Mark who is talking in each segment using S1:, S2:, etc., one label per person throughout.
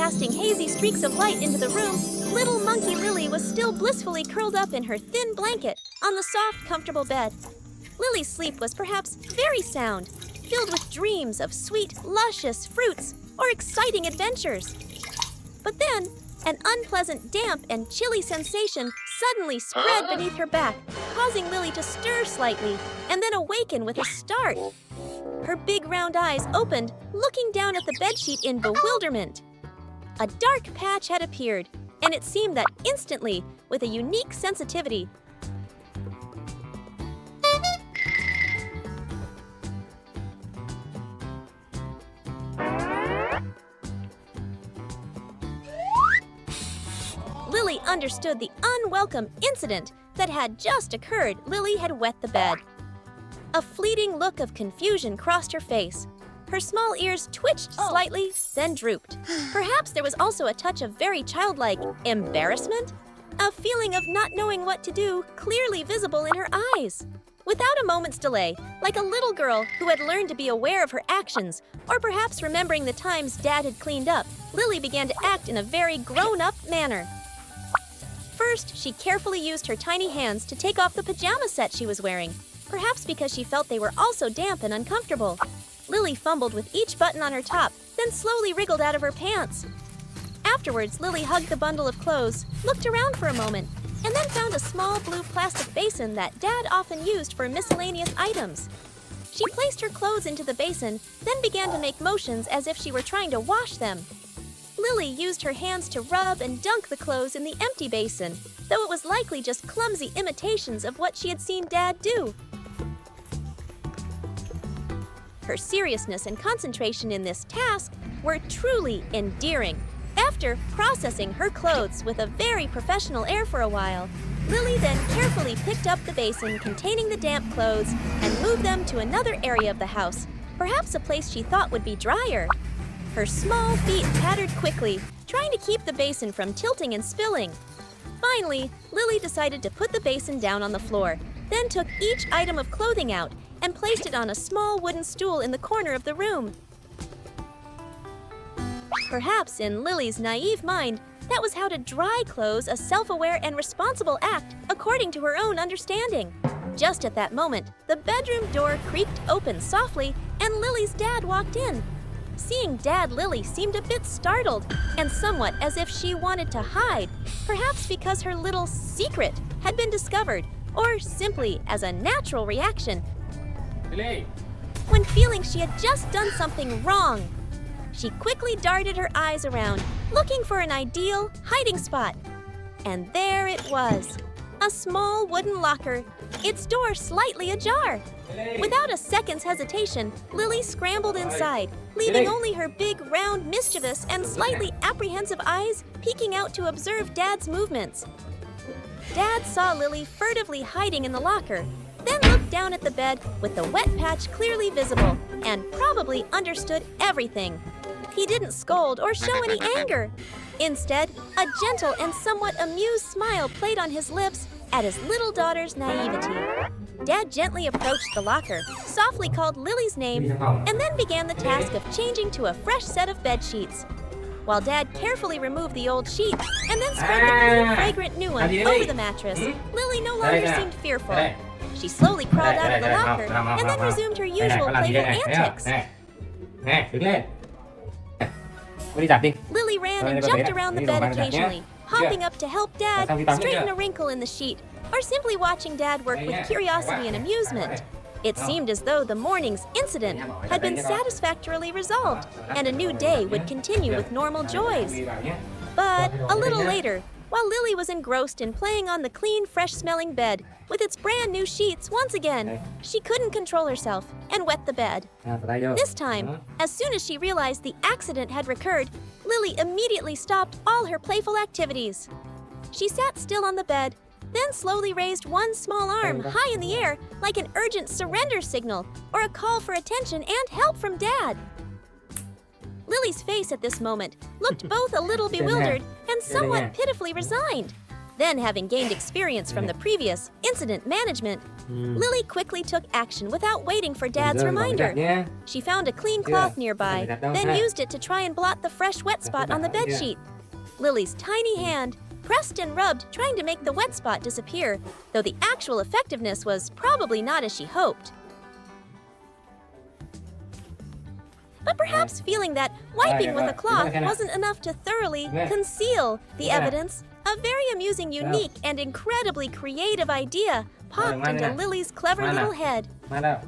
S1: casting hazy streaks of light into the room, little monkey Lily was still blissfully curled up in her thin blanket on the soft, comfortable bed. Lily's sleep was perhaps very sound, filled with dreams of sweet, luscious fruits or exciting adventures. But then, an unpleasant damp and chilly sensation suddenly spread beneath her back, causing Lily to stir slightly and then awaken with a start. Her big round eyes opened, looking down at the bedsheet in bewilderment. A dark patch had appeared, and it seemed that instantly, with a unique sensitivity, Lily understood the unwelcome incident that had just occurred. Lily had wet the bed. A fleeting look of confusion crossed her face. Her small ears twitched slightly, then drooped. Perhaps there was also a touch of very childlike embarrassment, a feeling of not knowing what to do clearly visible in her eyes. Without a moment's delay, like a little girl who had learned to be aware of her actions, or perhaps remembering the times Dad had cleaned up, Lily began to act in a very grown-up manner. First, she carefully used her tiny hands to take off the pajama set she was wearing, perhaps because she felt they were also damp and uncomfortable. Lily fumbled with each button on her top, then slowly wriggled out of her pants. Afterwards, Lily hugged the bundle of clothes, looked around for a moment, and then found a small blue plastic basin that Dad often used for miscellaneous items. She placed her clothes into the basin, then began to make motions as if she were trying to wash them. Lily used her hands to rub and dunk the clothes in the empty basin, though it was likely just clumsy imitations of what she had seen Dad do. Her seriousness and concentration in this task were truly endearing. After processing her clothes with a very professional air for a while, Lily then carefully picked up the basin containing the damp clothes and moved them to another area of the house, perhaps a place she thought would be drier. Her small feet pattered quickly, trying to keep the basin from tilting and spilling. Finally, Lily decided to put the basin down on the floor, then took each item of clothing out and placed it on a small wooden stool in the corner of the room. Perhaps in Lily's naive mind, that was how to dry clothes, a self-aware and responsible act according to her own understanding. Just at that moment, the bedroom door creaked open softly and Lily's dad walked in. Seeing Dad, Lily seemed a bit startled and somewhat as if she wanted to hide, perhaps because her little secret had been discovered, or simply as a natural reaction when feeling she had just done something wrong. She quickly darted her eyes around, looking for an ideal hiding spot. And there it was, a small wooden locker, its door slightly ajar. Without a second's hesitation, Lily scrambled inside, leaving only her big, round, mischievous, and slightly apprehensive eyes peeking out to observe Dad's movements. Dad saw Lily furtively hiding in the locker, then looked down at the bed with the wet patch clearly visible, and probably understood everything. He didn't scold or show any anger. Instead, a gentle and somewhat amused smile played on his lips at his little daughter's naivety. Dad gently approached the locker, softly called Lily's name, and then began the task of changing to a fresh set of bed sheets. While Dad carefully removed the old sheet and then spread the clean, fragrant new one over the mattress, Lily no longer seemed fearful. She slowly crawled out of the locker and then resumed her usual playful antics. Lily ran and jumped around the bed occasionally, hopping up to help Dad straighten a wrinkle in the sheet, or simply watching Dad work with curiosity and amusement. It seemed as though the morning's incident had been satisfactorily resolved, and a new day would continue with normal joys. But a little later, while Lily was engrossed in playing on the clean, fresh-smelling bed with its brand new sheets once again, she couldn't control herself and wet the bed. This time, as soon as she realized the accident had recurred, Lily immediately stopped all her playful activities. She sat still on the bed, then slowly raised one small arm high in the air like an urgent surrender signal or a call for attention and help from Dad. Lily's face at this moment looked both a little bewildered and somewhat pitifully resigned. Then, having gained experience from the previous incident management, Lily quickly took action without waiting for Dad's reminder. She found a clean cloth nearby, then used it to try and blot the fresh wet spot on the bedsheet. Lily's tiny hand pressed and rubbed, trying to make the wet spot disappear, though the actual effectiveness was probably not as she hoped. But perhaps feeling that wiping with a cloth wasn't enough to thoroughly conceal the evidence, a very amusing, unique, and incredibly creative idea popped into Lily's clever little head.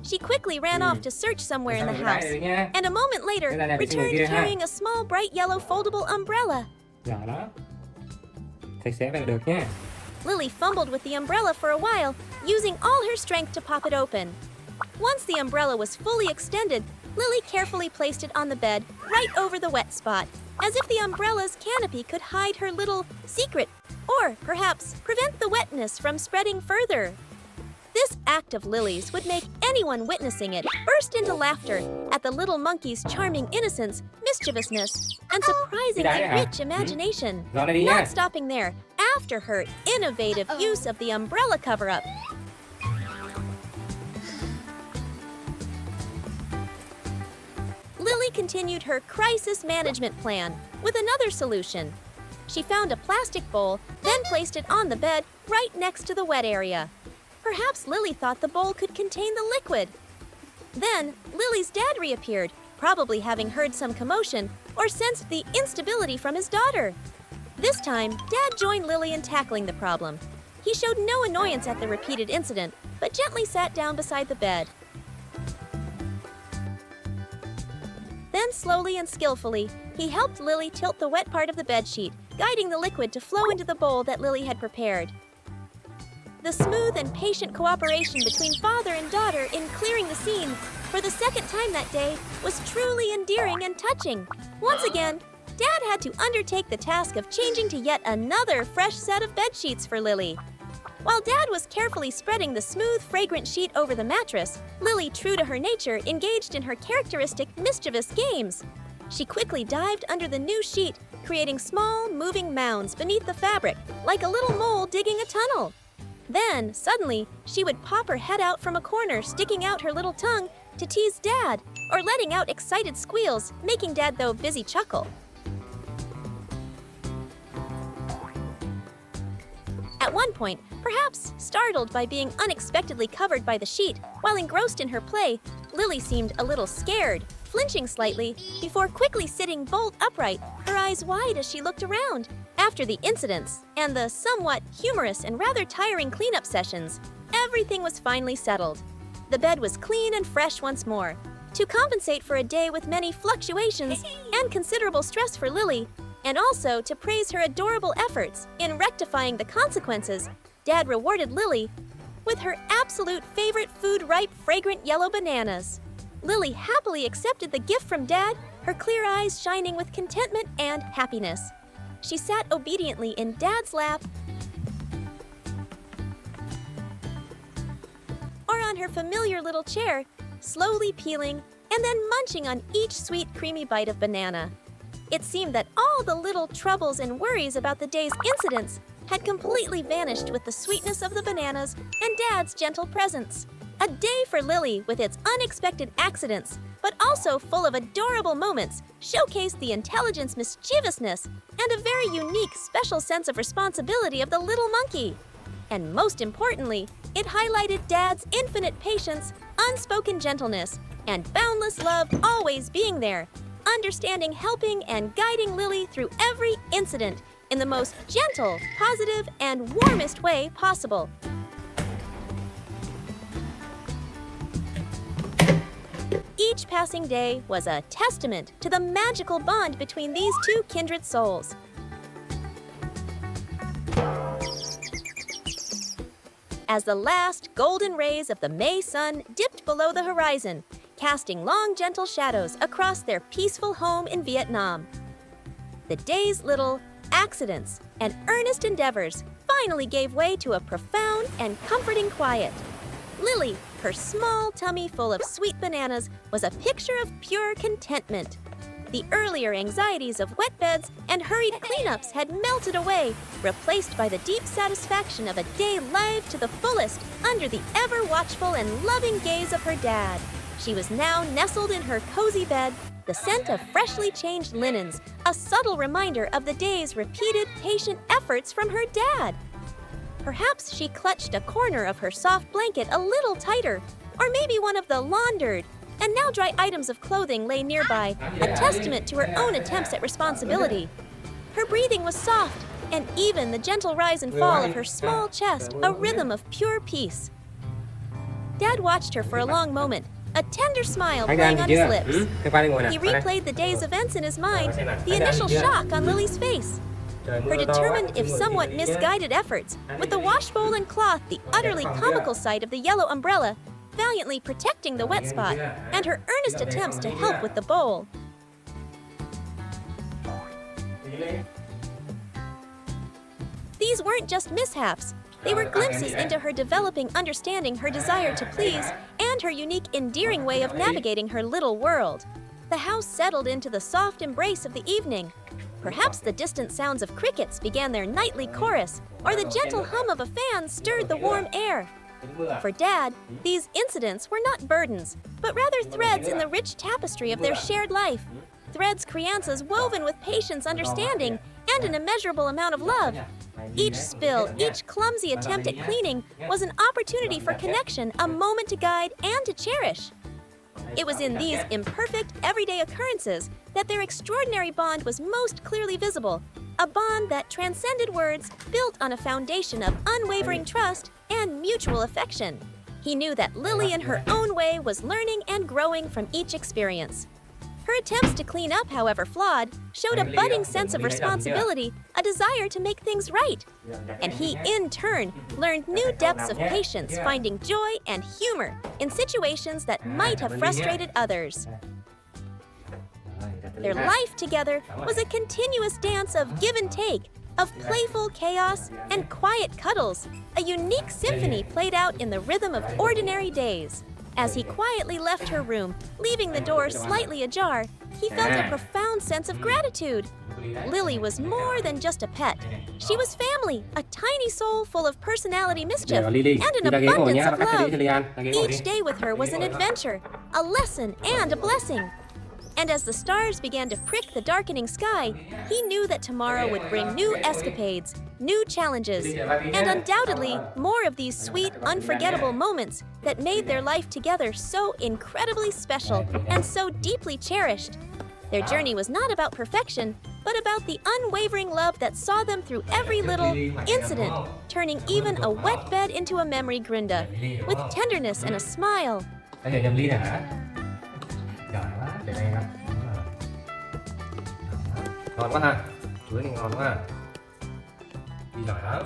S1: She quickly ran off to search somewhere in the house, and a moment later returned carrying a small, bright yellow foldable umbrella. Lily fumbled with the umbrella for a while, using all her strength to pop it open. Once the umbrella was fully extended, Lily carefully placed it on the bed, right over the wet spot, as if the umbrella's canopy could hide her little secret, or perhaps prevent the wetness from spreading further. This act of Lily's would make anyone witnessing it burst into laughter at the little monkey's charming innocence, mischievousness, and surprisingly rich imagination. Not stopping there, after her innovative use of the umbrella cover-up, Lily continued her crisis management plan with another solution. She found a plastic bowl, then placed it on the bed right next to the wet area. Perhaps Lily thought the bowl could contain the liquid. Then, Lily's dad reappeared, probably having heard some commotion or sensed the instability from his daughter. This time, Dad joined Lily in tackling the problem. He showed no annoyance at the repeated incident, but gently sat down beside the bed. Then slowly and skillfully, he helped Lily tilt the wet part of the bedsheet, guiding the liquid to flow into the bowl that Lily had prepared. The smooth and patient cooperation between father and daughter in clearing the scene for the second time that day was truly endearing and touching. Once again, Dad had to undertake the task of changing to yet another fresh set of bedsheets for Lily. While Dad was carefully spreading the smooth, fragrant sheet over the mattress, Lily, true to her nature, engaged in her characteristic mischievous games. She quickly dived under the new sheet, creating small, moving mounds beneath the fabric, like a little mole digging a tunnel. Then, suddenly, she would pop her head out from a corner, sticking out her little tongue to tease Dad, or letting out excited squeals, making Dad, though, busy chuckle. At one point, perhaps startled by being unexpectedly covered by the sheet, while engrossed in her play, Lily seemed a little scared, flinching slightly, before quickly sitting bolt upright, her eyes wide as she looked around. After the incidents, and the somewhat humorous and rather tiring cleanup sessions, everything was finally settled. The bed was clean and fresh once more. To compensate for a day with many fluctuations and considerable stress for Lily, and also to praise her adorable efforts in rectifying the consequences, Dad rewarded Lily with her absolute favorite food-ripe, fragrant yellow bananas. Lily happily accepted the gift from Dad, her clear eyes shining with contentment and happiness. She sat obediently in Dad's lap or on her familiar little chair, slowly peeling and then munching on each sweet, creamy bite of banana. It seemed that all the little troubles and worries about the day's incidents had completely vanished with the sweetness of the bananas and Dad's gentle presence. A day for Lily with its unexpected accidents, but also full of adorable moments, showcased the intelligence, mischievousness, and a very unique, special sense of responsibility of the little monkey. And most importantly, it highlighted Dad's infinite patience, unspoken gentleness, and boundless love always being there, understanding, helping, and guiding Lily through every incident in the most gentle, positive, and warmest way possible. Each passing day was a testament to the magical bond between these two kindred souls. As the last golden rays of the May sun dipped below the horizon, casting long, gentle shadows across their peaceful home in Vietnam, the day's little accidents and earnest endeavors finally gave way to a profound and comforting quiet. Lily, her small tummy full of sweet bananas, was a picture of pure contentment. The earlier anxieties of wet beds and hurried cleanups had melted away, replaced by the deep satisfaction of a day lived to the fullest under the ever-watchful and loving gaze of her dad. She was now nestled in her cozy bed, the scent of freshly changed linens, a subtle reminder of the day's repeated, patient efforts from her dad. Perhaps she clutched a corner of her soft blanket a little tighter, or maybe one of the laundered and now dry items of clothing lay nearby, a testament to her own attempts at responsibility. Her breathing was soft, and even the gentle rise and fall of her small chest a rhythm of pure peace. Dad watched her for a long moment, a tender smile playing on his lips. He replayed the day's events in his mind, the initial shock on Lily's face, her determined if somewhat misguided efforts, with the wash bowl and cloth the utterly comical sight of the yellow umbrella, valiantly protecting the wet spot, and her earnest attempts to help with the bowl. These weren't just mishaps. They were glimpses into her developing understanding her desire to please and her unique, endearing way of navigating her little world. The house settled into the soft embrace of the evening. Perhaps the distant sounds of crickets began their nightly chorus, or the gentle hum of a fan stirred the warm air. For Dad, these incidents were not burdens, but rather threads in the rich tapestry of their shared life. Threads Crianças woven with patience, understanding, and an immeasurable amount of love. Each spill, each clumsy attempt at cleaning was an opportunity for connection, a moment to guide and to cherish. It was in these imperfect, everyday occurrences that their extraordinary bond was most clearly visible, a bond that transcended words, built on a foundation of unwavering trust and mutual affection. He knew that Lily in her own way was learning and growing from each experience. Her attempts to clean up, however flawed, showed a budding sense of responsibility, a desire to make things right. And he, in turn, learned new depths of patience, finding joy and humor in situations that might have frustrated others. Their life together was a continuous dance of give and take, of playful chaos and quiet cuddles, a unique symphony played out in the rhythm of ordinary days. As he quietly left her room, leaving the door slightly ajar, he felt a profound sense of gratitude. Lily was more than just a pet. She was family, a tiny soul full of personality mischief, and an abundance of love. Each day with her was an adventure, a lesson, and a blessing. And as the stars began to prick the darkening sky, he knew that tomorrow would bring new escapades, new challenges, and undoubtedly more of these sweet, unforgettable moments that made their life together so incredibly special and so deeply cherished. Their journey was not about perfection, but about the unwavering love that saw them through every little incident, turning even a wet bed into a memory grinda, with tenderness and a smile.
S2: Để đây em ngon quá ha, chuối này ngon quá, đi giỏi lắm.